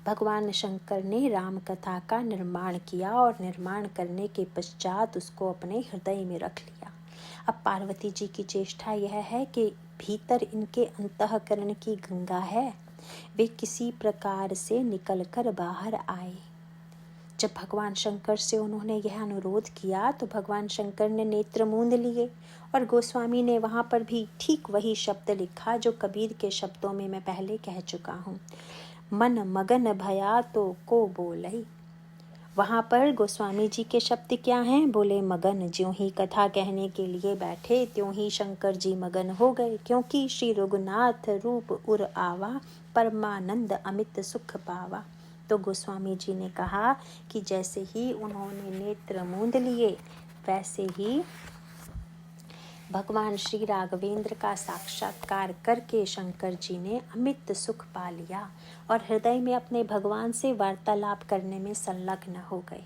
भगवान शंकर ने राम कथा का निर्माण किया और निर्माण करने के पश्चात उसको अपने हृदय में रख लिया। अब पार्वती जी की चेष्टा यह है कि भीतर इनके अंतःकरण की गंगा है, वे किसी प्रकार से निकलकर बाहर आए। जब भगवान शंकर से उन्होंने यह अनुरोध किया तो भगवान शंकर ने नेत्र मूंद लिए, और गोस्वामी ने वहाँ पर भी ठीक वही शब्द लिखा जो कबीर के शब्दों में मैं पहले कह चुका हूँ, मन मगन भया तो को बोलई। वहाँ पर गोस्वामी जी के शब्द क्या हैं? बोले, मगन। ज्यों ही कथा कहने के लिए बैठे त्यों ही शंकर जी मगन हो गए, क्योंकि श्री रघुनाथ रूप उर आवा, परमानंद अमित सुख पावा। तो गोस्वामी जी ने कहा कि जैसे ही उन्होंने नेत्र मूंद लिए वैसे ही भगवान श्री राघवेंद्र का साक्षात्कार करके शंकर जी ने अमित सुख पा लिया और हृदय में अपने भगवान से वार्तालाप करने में संलग्न हो गए।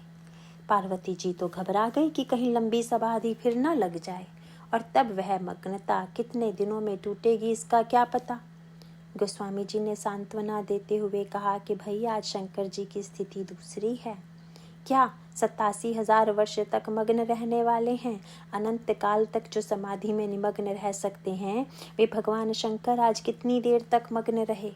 पार्वती जी तो घबरा गई कि कहीं लंबी समाधि फिर न लग जाए, और तब वह मग्नता कितने दिनों में टूटेगी इसका क्या पता। गोस्वामी जी ने सांत्वना देते हुए कहा कि भाई आज शंकर जी की स्थिति दूसरी है। क्या 87,000 वर्ष तक मग्न रहने वाले हैं, अनंत काल तक जो समाधि में निमग्न रह सकते हैं, वे भगवान शंकर आज कितनी देर तक मग्न रहे।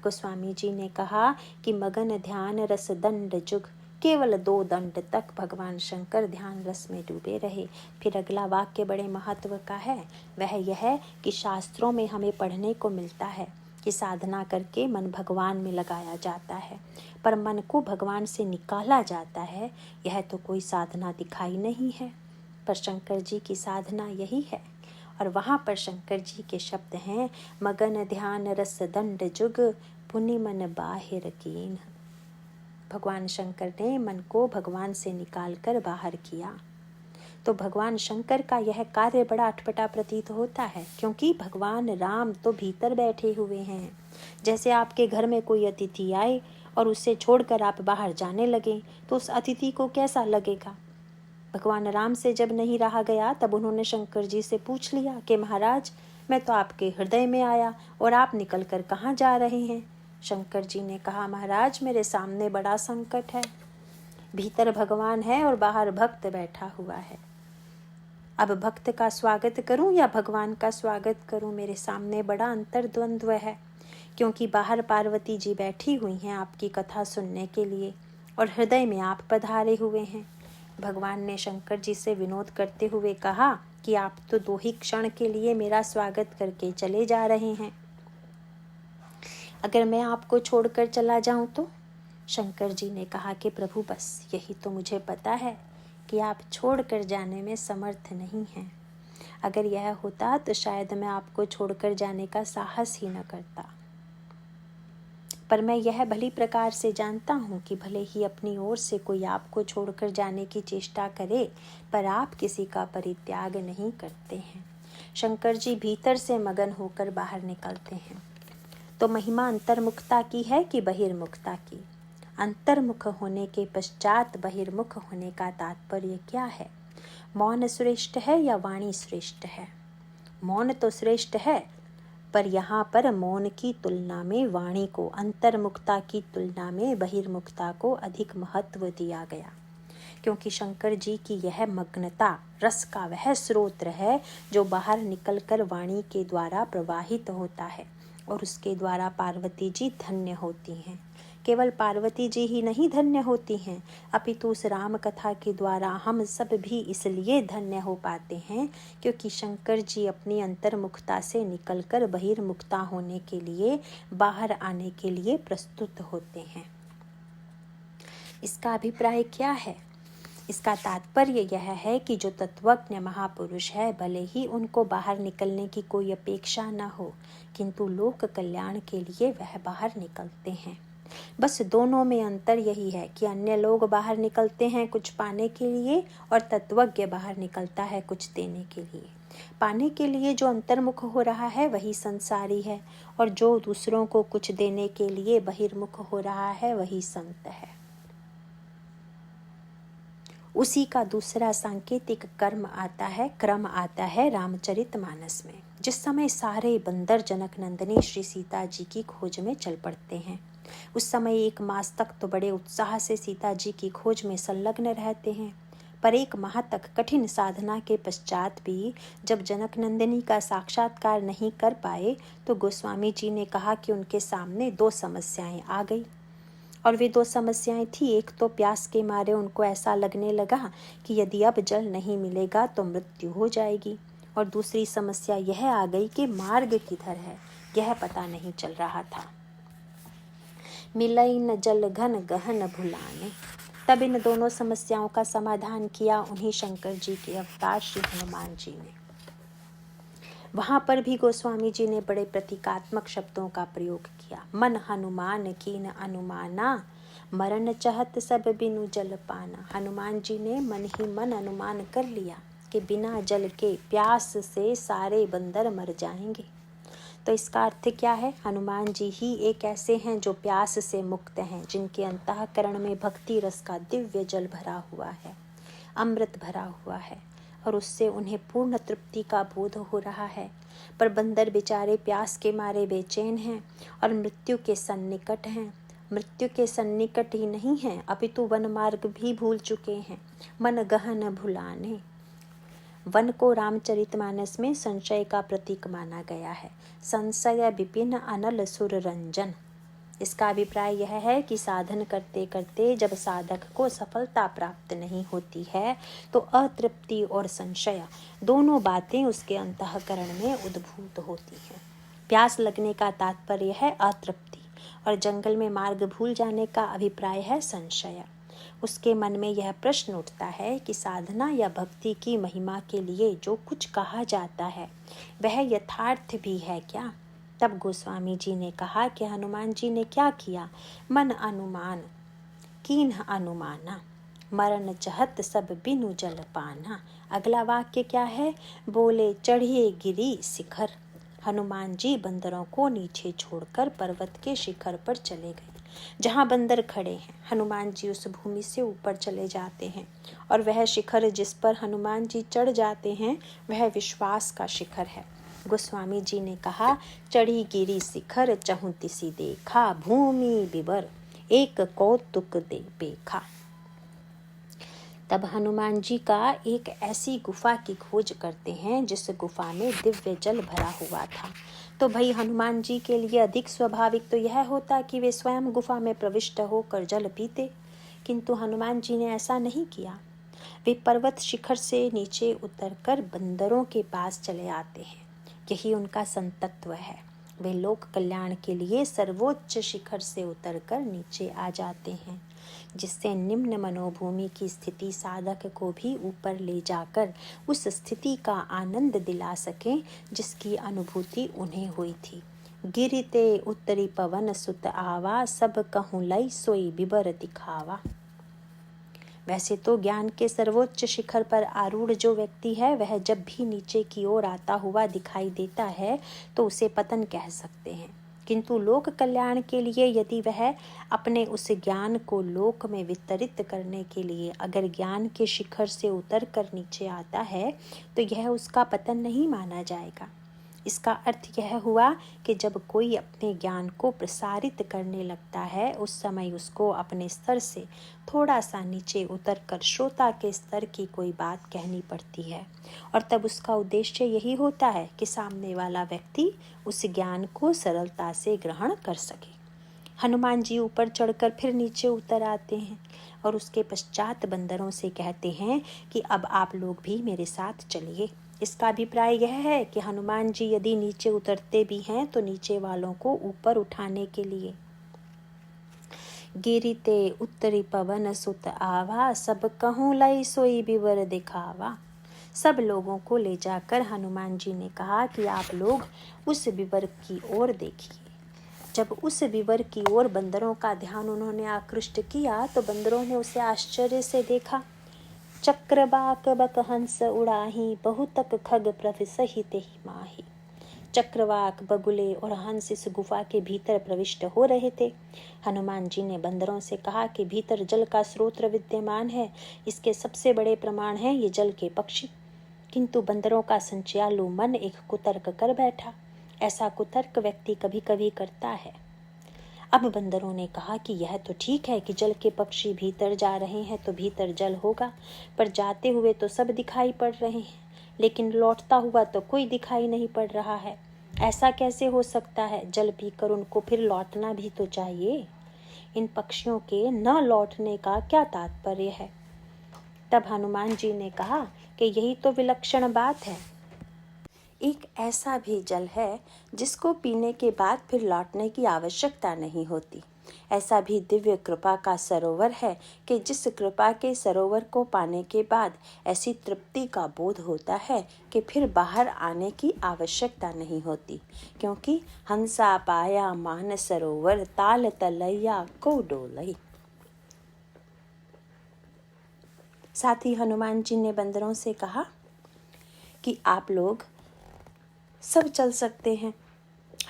गोस्वामी जी ने कहा कि मगन ध्यान रस दंड जुग, केवल 2 दंड तक भगवान शंकर ध्यान रस में डूबे रहे। फिर अगला वाक्य बड़े महत्व का है, वह यह कि शास्त्रों में हमें पढ़ने को मिलता है कि साधना करके मन भगवान में लगाया जाता है, पर मन को भगवान से निकाला जाता है, यह तो कोई साधना दिखाई नहीं है। पर शंकर जी की साधना यही है। और वहाँ पर शंकर जी के शब्द हैं, मगन ध्यान रस दंड जुग, पुनि मन बाहिर कीन। भगवान शंकर ने मन को भगवान से निकालकर बाहर किया। तो भगवान शंकर का यह कार्य बड़ा अटपटा प्रतीत होता है, क्योंकि भगवान राम तो भीतर बैठे हुए हैं। जैसे आपके घर में कोई अतिथि आए और उसे छोड़कर आप बाहर जाने लगे तो उस अतिथि को कैसा लगेगा। भगवान राम से जब नहीं रहा गया तब उन्होंने शंकर जी से पूछ लिया कि महाराज, मैं तो आपके हृदय में आया और आप निकल कर कहाँ जा रहे हैं। शंकर जी ने कहा, महाराज मेरे सामने बड़ा संकट है, भीतर भगवान है और बाहर भक्त बैठा हुआ है। अब भक्त का स्वागत करूं या भगवान का स्वागत करूं, मेरे सामने बड़ा अंतर्द्वंद्व है। क्योंकि बाहर पार्वती जी बैठी हुई हैं आपकी कथा सुनने के लिए और हृदय में आप पधारे हुए हैं। भगवान ने शंकर जी से विनोद करते हुए कहा कि आप तो 2 ही क्षण के लिए मेरा स्वागत करके चले जा रहे हैं, अगर मैं आपको छोड़कर चला जाऊं तो। शंकर जी ने कहा कि प्रभु बस यही तो मुझे पता है कि आप छोड़कर जाने में समर्थ नहीं हैं। अगर यह होता तो शायद मैं आपको छोड़कर जाने का साहस ही न करता। पर मैं यह भली प्रकार से जानता हूँ कि भले ही अपनी ओर से कोई आपको छोड़कर जाने की चेष्टा करे, पर आप किसी का परित्याग नहीं करते हैं। शंकर जी भीतर से मगन होकर बाहर निकलते हैं। तो महिमा अंतर्मुखता की है कि बहिर्मुखता की। अंतर्मुख होने के पश्चात बहिर्मुख होने का तात्पर्य क्या है। मौन श्रेष्ठ है या वाणी श्रेष्ठ है। मौन तो श्रेष्ठ है, पर यहाँ पर मौन की तुलना में वाणी को, अंतर्मुखता की तुलना में बहिर्मुखता को अधिक महत्व दिया गया। क्योंकि शंकर जी की यह मग्नता रस का वह स्रोत है जो बाहर निकलकर वाणी के द्वारा प्रवाहित होता है और उसके द्वारा पार्वती जी धन्य होती हैं। केवल पार्वती जी ही नहीं धन्य होती हैं, अपितु उस राम कथा के द्वारा हम सब भी इसलिए धन्य हो पाते हैं क्योंकि शंकर जी अपनी अंतर्मुखता से निकलकर बहिर्मुखता होने के लिए, बाहर आने के लिए प्रस्तुत होते हैं। इसका अभिप्राय क्या है। इसका तात्पर्य यह है कि जो तत्वज्ञ महापुरुष है, भले ही उनको बाहर निकलने की कोई अपेक्षा न हो, किंतु लोक कल्याण के लिए वह बाहर निकलते हैं। बस दोनों में अंतर यही है कि अन्य लोग बाहर निकलते हैं कुछ पाने के लिए और तत्वज्ञ बाहर निकलता है कुछ देने के लिए। पाने के लिए जो अंतर्मुख हो रहा है वही संसारी है, और जो दूसरों को कुछ देने के लिए बहिर्मुख हो रहा है वही संत है। उसी का दूसरा सांकेतिक क्रम आता है रामचरितमानस में, जिस समय सारे बंदर जनक नंदिनी श्री सीता जी की खोज में चल पड़ते हैं। उस समय 1 मास तक तो बड़े उत्साह से सीता जी की खोज में संलग्न रहते हैं, पर 1 माह तक कठिन साधना के पश्चात भी जब जनक नंदिनी का साक्षात्कार नहीं कर पाए तो गोस्वामी जी ने कहा कि उनके सामने 2 समस्याएं आ गई। और वे 2 समस्याएं थी। एक तो प्यास के मारे उनको ऐसा लगने लगा कि यदि अब जल नहीं मिलेगा तो मृत्यु हो जाएगी, और दूसरी समस्या यह आ गई कि मार्ग किधर है यह पता नहीं चल रहा था। मिलई न जल घन गहन भुलाने। तब इन दोनों समस्याओं का समाधान किया उन्हीं शंकर जी के अवतार श्री हनुमान जी ने। वहाँ पर भी गोस्वामी जी ने बड़े प्रतीकात्मक शब्दों का प्रयोग किया। मन हनुमान कीन अनुमाना, मरण चाहत सब बिनु जल पाना। हनुमान जी ने मन ही मन अनुमान कर लिया कि बिना जल के प्यास से सारे बंदर मर जाएंगे। तो इसका अर्थ क्या है। हनुमान जी ही एक ऐसे हैं जो प्यास से मुक्त हैं, जिनके अंतःकरण में भक्ति रस का दिव्य जल भरा हुआ है, अमृत भरा हुआ है, और उससे उन्हें पूर्ण तृप्ति का बोध हो रहा है। पर बंदर बेचारे प्यास के मारे बेचैन हैं और मृत्यु के सन्निकट हैं। मृत्यु के सन्निकट ही नहीं हैं, अपितु वन मार्ग भी भूल चुके हैं। मन गहन भुलाने। वन को रामचरितमानस में संशय का प्रतीक माना गया है। संशय विपिन अनल सुर रंजन। इसका अभिप्राय यह है कि साधन करते करते जब साधक को सफलता प्राप्त नहीं होती है तो अतृप्ति और संशय दोनों बातें उसके अंतःकरण में उद्भूत होती हैं। प्यास लगने का तात्पर्य है अतृप्ति और जंगल में मार्ग भूल जाने का अभिप्राय है संशय। उसके मन में यह प्रश्न उठता है कि साधना या भक्ति की महिमा के लिए जो कुछ कहा जाता है वह यथार्थ भी है क्या? तब गोस्वामी जी ने कहा कि हनुमान जी ने क्या किया? मन अनुमान कीन्ह अनुमाना, मरण चहत सब बिनु जल पाना। अगला वाक्य क्या है? बोले चढ़िए गिरी शिखर। हनुमान जी बंदरों को नीचे छोड़कर पर्वत के शिखर पर चले गए। जहाँ बंदर खड़े हैं हनुमान जी उस भूमि से ऊपर चले जाते हैं और वह शिखर जिस पर हनुमान जी चढ़ जाते हैं वह विश्वास का शिखर है। गोस्वामी जी ने कहा, चढ़ी गिरी शिखर चहुँ तिसि देखा, भूमि विवर एक कौतुक दे पेखा। तब हनुमान जी का एक ऐसी गुफा की खोज करते हैं जिस गुफा में दिव्य जल भरा हुआ था। तो भाई हनुमान जी के लिए अधिक स्वाभाविक तो यह होता कि वे स्वयं गुफा में प्रविष्ट होकर जल पीते, किंतु हनुमान जी ने ऐसा नहीं किया। वे पर्वत शिखर से नीचे उतरकर बंदरों के पास चले आते हैं। यही उनका संतत्व है। वे लोक कल्याण के लिए सर्वोच्च शिखर से उतरकर नीचे आ जाते हैं, जिससे निम्न मनोभूमि की स्थिति साधक को भी ऊपर ले जाकर उस स्थिति का आनंद दिला सकें जिसकी अनुभूति उन्हें हुई थी। गिरिते उत्तरी पवन सुत आवा, सब कहूँ लई सोई बिबर दिखावा। वैसे तो ज्ञान के सर्वोच्च शिखर पर आरूढ़ जो व्यक्ति है वह जब भी नीचे की ओर आता हुआ दिखाई देता है तो उसे पतन कह सकते हैं, किंतु लोक कल्याण के लिए यदि वह अपने उस ज्ञान को लोक में वितरित करने के लिए अगर ज्ञान के शिखर से उतर कर नीचे आता है तो यह उसका पतन नहीं माना जाएगा। इसका अर्थ यह हुआ कि जब कोई अपने ज्ञान को प्रसारित करने लगता है उस समय उसको अपने स्तर से थोड़ा सा नीचे उतरकर श्रोता के स्तर की कोई बात कहनी पड़ती है और तब उसका उद्देश्य यही होता है कि सामने वाला व्यक्ति उस ज्ञान को सरलता से ग्रहण कर सके। हनुमान जी ऊपर चढ़कर फिर नीचे उतर आते हैं और उसके पश्चात बंदरों से कहते हैं कि अब आप लोग भी मेरे साथ चलिए। इसका अभिप्राय यह है कि हनुमान जी यदि नीचे उतरते भी हैं तो नीचे वालों को ऊपर उठाने के लिए। गिरिते उत्तरी पवन सुत आवा, सब कहूँ लई सोई बिवर दिखावा। सब लोगों को ले जाकर हनुमान जी ने कहा कि आप लोग उस बिवर की ओर देखिए। जब उस विवर की ओर बंदरों का ध्यान उन्होंने आकृष्ट किया तो बंदरों ने उसे आश्चर्य से देखा। चक्रवाक बक हंस उड़ाही, बहुतक खग प्रभि सहित ही माही। चक्रवाक, बगुले और हंस इस गुफा के भीतर प्रविष्ट हो रहे थे। हनुमान जी ने बंदरों से कहा कि भीतर जल का स्रोत विद्यमान है, इसके सबसे बड़े प्रमाण हैं ये जल के पक्षी। किंतु बंदरों का संचयालु मन एक कुतर्क कर बैठा। ऐसा कुतर्क व्यक्ति कभी कभी करता है। अब बंदरों ने कहा कि यह तो ठीक है कि जल के पक्षी भीतर जा रहे हैं तो भीतर जल होगा, पर जाते हुए तो सब दिखाई पड़ रहे हैं, लेकिन लौटता हुआ तो कोई दिखाई नहीं पड़ रहा है। ऐसा कैसे हो सकता है? जल पीकर उनको फिर लौटना भी तो चाहिए। इन पक्षियों के न लौटने का क्या तात्पर्य है? तब हनुमान जी ने कहा कि यही तो विलक्षण बात है। एक ऐसा भी जल है जिसको पीने के बाद फिर लौटने की आवश्यकता नहीं होती। ऐसा भी दिव्य कृपा का सरोवर है कि जिस कृपा के सरोवर को पाने के बाद ऐसी तृप्ति का बोध होता है कि फिर बाहर आने की आवश्यकता नहीं होती, क्योंकि हंसा पाया मान सरोवर, ताल तलैया को डोलई। साथ ही हनुमान जी ने बंदरों से कहा कि आप लोग सब चल सकते हैं।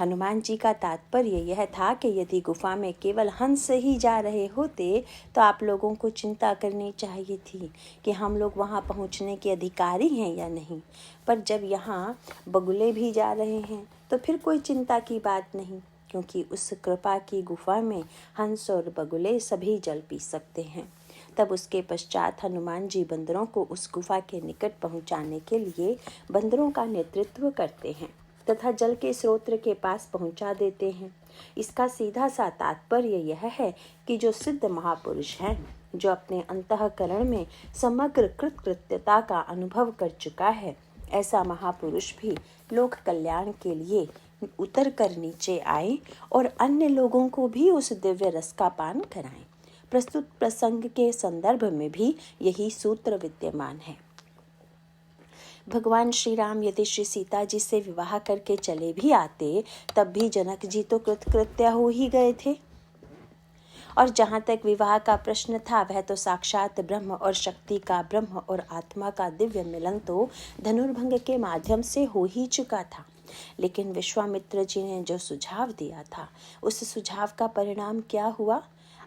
हनुमान जी का तात्पर्य यह था कि यदि गुफा में केवल हंस ही जा रहे होते तो आप लोगों को चिंता करनी चाहिए थी कि हम लोग वहां पहुंचने के अधिकारी हैं या नहीं, पर जब यहाँ बगुले भी जा रहे हैं तो फिर कोई चिंता की बात नहीं, क्योंकि उस कृपा की गुफा में हंस और बगुले सभी जल पी सकते हैं। तब उसके पश्चात हनुमान जी बंदरों को उस गुफा के निकट पहुंचाने के लिए बंदरों का नेतृत्व करते हैं तथा जल के स्रोत के पास पहुंचा देते हैं। इसका सीधा सा तात्पर्य यह है कि जो सिद्ध महापुरुष हैं, जो अपने अंतःकरण में समग्र कृतकृत्यता का अनुभव कर चुका है, ऐसा महापुरुष भी लोक कल्याण के लिए उतर कर नीचे आए और अन्य लोगों को भी उस दिव्य रस का पान कराएं। प्रस्तुत प्रसंग के संदर्भ में भी यही सूत्र विद्यमान है। भगवान श्री राम यदि श्री सीता जी से विवाह करके चले भी आते, तब भी जनक जी तो कृतकृत्य हो ही गए थे। और जहाँ तक विवाह का प्रश्न था, वह तो साक्षात ब्रह्म और शक्ति का, ब्रह्म और आत्मा का दिव्य मिलन तो धनुर्भंग के माध्यम से हो ही चुका था। लेकिन विश्वामित्र जी ने जो सुझाव दिया था, उस सुझाव का परिणाम क्या हुआ?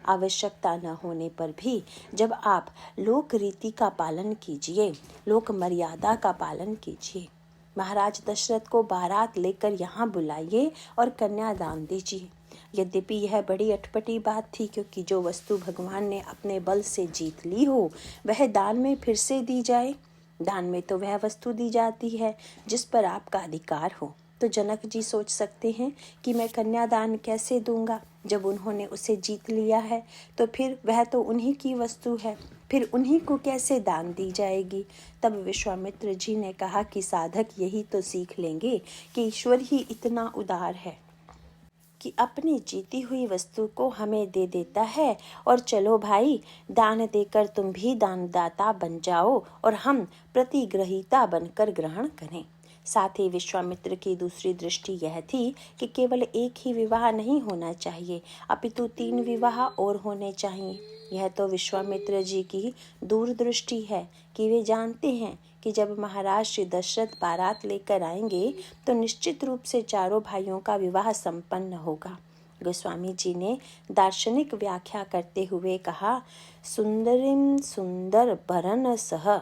आवश्यकता न होने पर भी जब आप लोक रीति का पालन कीजिए, लोक मर्यादा का पालन कीजिए, महाराज दशरथ को बारात लेकर यहाँ बुलाइए और कन्यादान दीजिए। यद्यपि यह बड़ी अटपटी बात थी, क्योंकि जो वस्तु भगवान ने अपने बल से जीत ली हो, वह दान में फिर से दी जाए। दान में तो वह वस्तु दी जाती है जिस पर आपका अधिकार हो। तो जनक जी सोच सकते हैं कि मैं कन्यादान कैसे दूंगा, जब उन्होंने उसे जीत लिया है तो फिर वह तो उन्हीं की वस्तु है, फिर उन्हीं को कैसे दान दी जाएगी। तब विश्वामित्र जी ने कहा कि साधक यही तो सीख लेंगे कि ईश्वर ही इतना उदार है कि अपनी जीती हुई वस्तु को हमें दे देता है, और चलो भाई, दान देकर तुम भी दानदाता बन जाओ और हम प्रतिग्रहीता बनकर ग्रहण करें। साथ ही विश्वामित्र की दूसरी दृष्टि यह थी कि केवल एक ही विवाह नहीं होना चाहिए, अपितु 3 विवाह और होने चाहिए। यह तो विश्वामित्र जी की दूरदृष्टि है कि वे जानते हैं कि जब महाराज श्री दशरथ बारात लेकर आएंगे तो निश्चित रूप से चारों भाइयों का विवाह संपन्न होगा। गोस्वामी जी ने दार्शनिक व्याख्या करते हुए कहा, सुंदरिम सुंदर बरन सह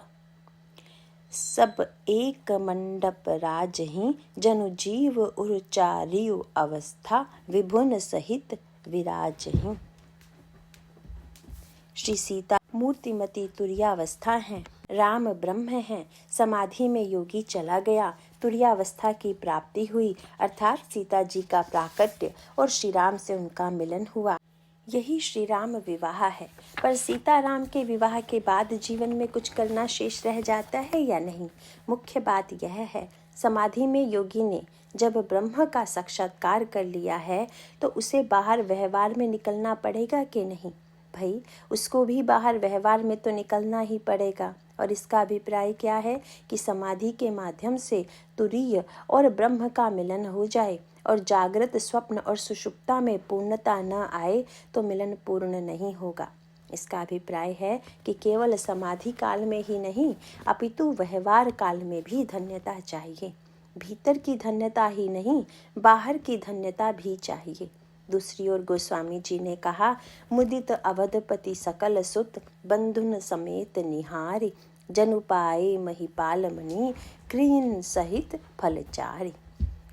सब एक मंडप राजहि, जनु जीव उर्चारियु अवस्था विभुन सहित विराजहि। श्री सीता मूर्तिमती तुर्यावस्था हैं, राम ब्रह्म हैं, समाधि में योगी चला गया, तुर्यावस्था की प्राप्ति हुई, अर्थात सीता जी का प्राकट्य और श्री राम से उनका मिलन हुआ। यही श्री राम विवाह है। पर सीता राम के विवाह के बाद जीवन में कुछ करना शेष रह जाता है या नहीं? मुख्य बात यह है, समाधि में योगी ने जब ब्रह्म का साक्षात्कार कर लिया है तो उसे बाहर व्यवहार में निकलना पड़ेगा कि नहीं? भाई, उसको भी बाहर व्यवहार में तो निकलना ही पड़ेगा। और इसका अभिप्राय क्या है कि समाधि के माध्यम से तुरीय और ब्रह्म का मिलन हो जाए और जागृत, स्वप्न और सुषुप्ता में पूर्णता न आए तो मिलन पूर्ण नहीं होगा। इसका अभिप्राय है कि केवल समाधि काल में ही नहीं, अपितु व्यवहार काल में भी धन्यता चाहिए। भीतर की धन्यता ही नहीं, बाहर की धन्यता भी चाहिए। दूसरी ओर गोस्वामी जी ने कहा, मुदित अवधपति सकल सुत, बंधुन समेत निहारी, जनु पाए महिपाल मणि, क्रीन सहित फलचारी।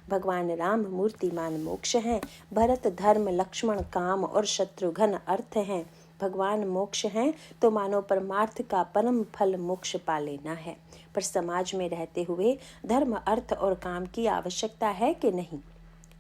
भगवान राम मूर्तिमान मोक्ष हैं, भरत धर्म लक्ष्मण काम और शत्रुघ्न अर्थ हैं। भगवान मोक्ष हैं तो मानो परमार्थ का परम फल मोक्ष पा लेना है। पर समाज में रहते हुए धर्म, अर्थ और काम की आवश्यकता है कि नहीं?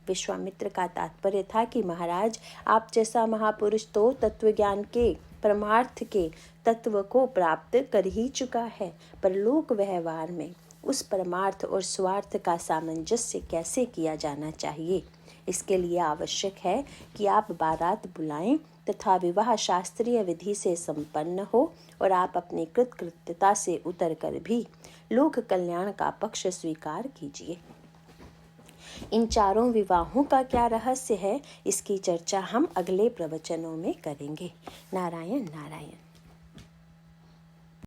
विश्वामित्र का तात्पर्य था कि महाराज, आप जैसा महापुरुष तो तत्व ज्ञान के, परमार्थ के तत्व को प्राप्त कर ही चुका है, पर लोक व्यवहार में उस परमार्थ और स्वार्थ का सामंजस्य कैसे किया जाना चाहिए, इसके लिए आवश्यक है कि आप बारात बुलाएं तथा विवाह शास्त्रीय विधि से संपन्न हो और आप अपनी कृतकृत्यता से उतर कर भी लोक कल्याण का पक्ष स्वीकार कीजिए। इन चारों विवाहों का क्या रहस्य है, इसकी चर्चा हम अगले प्रवचनों में करेंगे। नारायण नारायण।